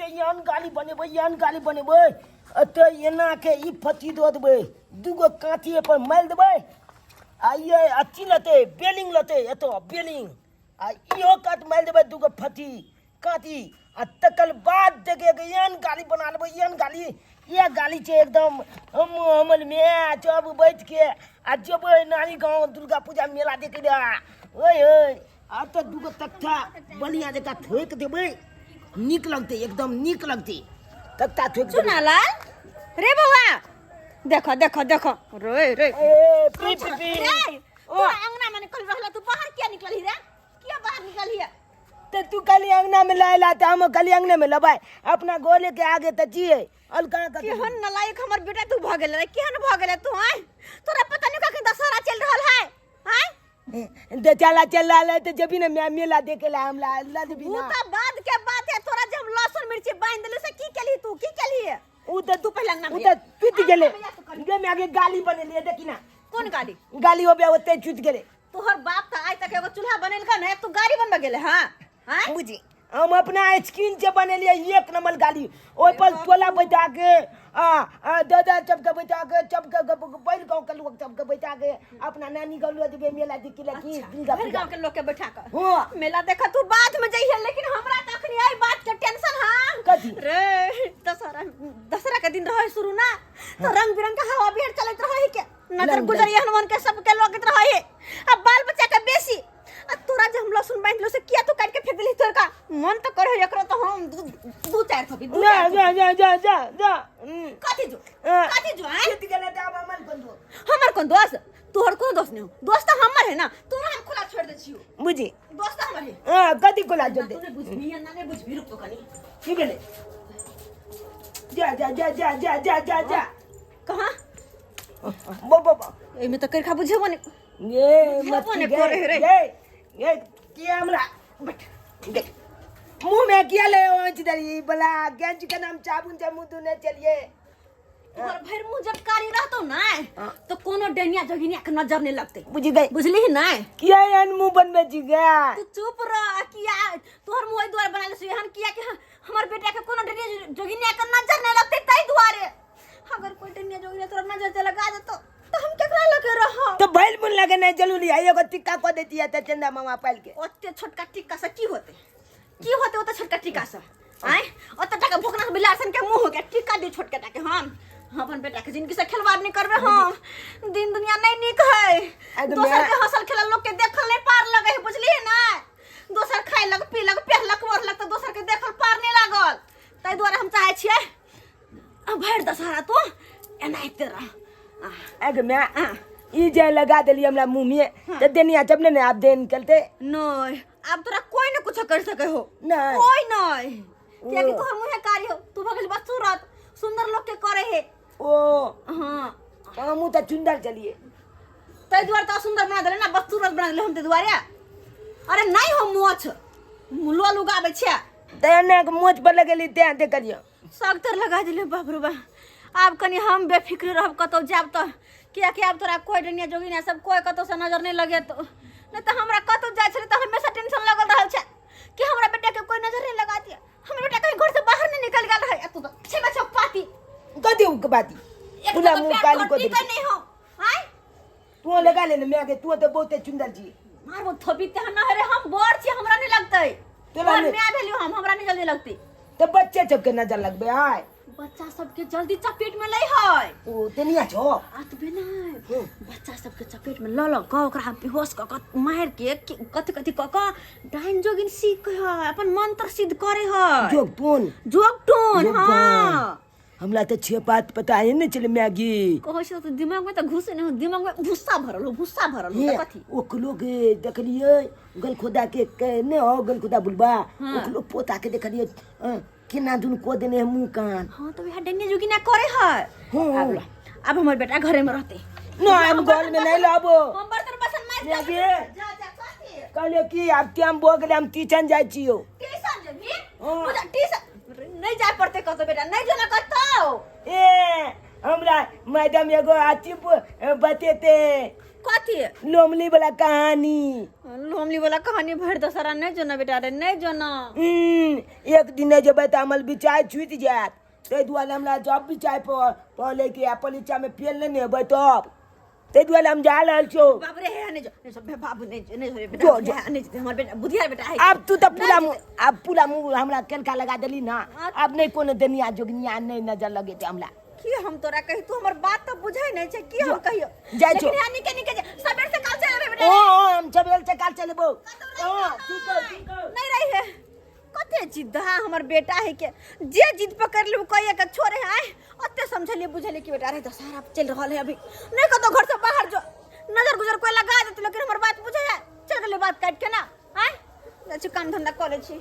के यान गाली बनेबै अते एना के ई फती दो देबै दुगो कांटिए पर मार देबै आ ये अच्छी लते बेलिंग लते एतो बेलिंग आ इहो काट मार देबै दुगो फती कांटी आ तकर बाद देखे के यान गाली बना लेबै यान गाली ये गाली छे एकदम हमर में सब बैठ के आ जेबै नानी गांव दुर्गा पूजा मेला देखे ला ओए ओए आ तो दुगो तख्ता बनिया जका ठोक देबै नीक लगते एकदम नीक लगते तख्ता ठोक देबै सुनालाल रे बउआ देखो देखो देखो रे रे ए पी पी पी तू अंगना में निकल रहला तू बाहर क्या निकली रे क्या बाहर निकली है तो तू कली अंगना में लाए तो हम कली अंगने में लबाई अपना गोले के आगे तो जिए अलका का केहन नलायक हमर बेटा तू भ गेल रे केहन भ गेल तू आय तोरा पता नहीं कखन दशहरा चल रहल है आय दे चल रहा तो जब भी ना मैं मेला देखे ला हमला अल्लाह दे वो तो बाद के बात है तोरा जब लहसुन मिर्ची बांध देलु से की केली तू की केली उ तो तू पहले अंगना में उ तो पीट गेले गे में आगे गाली बने लिए देखी ना कौन गाली गाली हो बे ओते चुत गेले तोहर बाप का आज तक एगो चूल्हा बनेल का ना तू गाड़ी बनबा गेले हां हां बुझी हम अपना स्किन से बने लिए एक नंबर गाली ओइ पर टोला बैठा के दादा चपका बैठा के चपका बैल गांव के लोग चपका बैठा के अपना नानी गलुआ देबे मेला देखे लगी दुर्गा हर पूजा गांव के लोग के बैठा कर हां मेला देखा तू बाद में जइहे लेकिन हमरा त अखनी आई बात के टेंशन हां कथी रे दशहरा के दिन रहे शुरू ना तो रंग बिरंग का हवा बिहार चलत रहे के नजर गुजरिया हनुमान के सब के लोग रहे अब बाल बच्चा का बेसी आ तोरा जे हम लहसुन बांध लो से किया तू काट के फेंक देली तोर का मन तो करे एकरो तो हम दू चार थपी जा कथी जो आय खेती गेले त अब हमर कोन दोस्त तोहर कोन दोस्त नहीं दोस्त तो हमर है ना तोरा हम खुला छोड़ दे छियो बुझी दोस्त हमर है कथी कोला जोड़ दे तूने बुझनी है ना नहीं बुझबी रुक तो कनी की गेले जा कहां बो एमे तो करखा बुझेबो ने ये मत ने गे करे रे ये किया हमरा बैठ देख मुंह में किया ले ओंच दरी बला गंज के नाम साबुन से मुंह धोने चलिए तोहर भर मुंह जब कारी रहतो ना तो कोनो डनिया जगिनिया के नजर नहीं लगते बुझ गई बुझली ही ना किया यान मुंह बनबे जी गया तू चुप रह किया तोहर मुंह द्वार बना ले सुहन किया कि हमर बेटा के कोनो डनिया जगिनिया के नजर नहीं लगते तई द्वारे अगर कोई डनिया जगिनिया तोरा नजर से लगा देतो तो हम केकरा लगे रहो तो भइल मुन लगे नहीं जरूरी है एगो टिक्का को देती है त चंदा मामा पाल के ओते छोटका टिक्का से की होते ओते छोटका टिक्का से आय ओते टका भोकना बिलासन के मुंह हो गया टिक्का दे छोटका टाके हम अपन बेटा के जिंदगी से खिलवाड़ नहीं करबे हम दिन दुनिया नहीं निक है दोसर के हंसल खेलल लोग के देखल नहीं पार लगे है बुझलिए ना दोसर खाइ लग पी लग पहलक ओढ़लक तो दोसर के देखल पार नहीं लागल ताई द्वारा हम चाहे छिए अब भर दशहरा तो एनाइते रह अग मैं ई जे लगा देली हमरा मुंह में त देनिया जब ने आप दे निकलते नहीं अब तोरा कोई न कुछ कर सके हो नहीं कोई नहीं क्या कि तोहर मुंह कारी हो तू भगल बदसूरत सुंदर लोग के करे है ओ हां हमू त सुंदर चलिए तै द्वार तो सुंदर बना देले ना बदसूरत बना देले हम ते द्वारे अरे नहीं हो मोछ मुलो लुगाबे छे तेने के मोच पर लगेली ते दे करियो सख्तर लगा दिले बाप रे बा अब कनी हम बेफिक्र रहब कतो जाब तो किया कि अब तोरा कोई दुनिया जोगिना सब कोई कतो से नजर नहीं लगे तो नहीं तो हमरा कतो जाय छले तो हमेशा टेंशन लगल रहल छे कि हमरा बेटा के कोई नजर नहीं लगा दिया हमर बेटा कहीं घर से बाहर नहीं निकल गेल रहे तू तो छेमा छप पाती कदी उ बाती पूरा मुंह काली को दे नहीं हो हाय तू लगा ले मैं के तू तो बहुत सुंदर जी मार वो थोपी ते ना रे हम बोर छी हमरा नहीं लगतै तोरा मैं भेलियो हम हमरा नहीं जल्दी लगती तो बच्चे सब के नजर लगबे हाय बच्चा सबके जल्दी चपेट में लई है ओ तेनिया छो आतबे ना बच्चा सबके चपेट में ल क ओकरा बेहोश क मार के कथि क डाइन जोगिन सीख है अपन मंत्र सिद्ध करे है जोगटोन हां हमरा तो छे बात पता है नहीं चले मैगी कहै छ तो दिमाग में तो घुसे नहीं दिमाग में भुस्सा भरल हो कथि ओकलो के देखलिए गल खुदा के ने हो गल खुदा बुलबा ओकलो पोता के देखलिए केना दुन को देने मुंह कान हां तो यह डन्ने जोगी ना करे है अब हमर बेटा घरे में रहते ना हम घर में नहीं लाबो हम बर्तन बसन मार मैगी जा कथि कहले की अब टाइम बो गेले हम ट्यूशन जाय छियो ट्यूशन जेबी पूजा ट्यूशन नहीं जाय पड़ते कतो बेटा नहीं जाना कतो ए हमरा मैडम एगो आती बतेते कथी लोमली वाला कहानी। लोमली वाला कहानी भर दशहरा नहीं जो ना बेटा रे नहीं जो ना। एक दिन नहीं जब हमल बिचाय छूट जात ते दुआरे हमरा जब बिचाय पहले के परीक्षा में फेल नहीं हेबै तब ते दुआरे हम जा रहल छौ। बाप रे नहीं जो सब बाबू नहीं जो बेटा जो, जो। नहीं जो हमर बेटा बुधिया बेटा है। अब तू तो पूरा नहीं, अब पूरा मुंह हमरा केलका लगा देली ना। अब नहीं कोनो दुनिया जोगनिया नहीं नजर लगे ते हमरा की हम तोरा कही तू हमर बात तो बुझाई नहीं छै की हम कहियो जाय छो। लेकिन यानी के सबेर से काल चले बेटा ओ हम सबेल से काल चलेबो। ठीक है नहीं रही है कते जिद्द है हमर बेटा है के जे जिद पकड़ ले कहिए के छोरे है ओते समझलिए बुझलिए कि बेटा रे दशहरा चल रहल है अभी नहीं कतो घर से बाहर जो नजर गुजर कोई लगा देत लेकिन हमर बात बुझे है चल गले बात काट के ना हैं काम धंधा करे छी।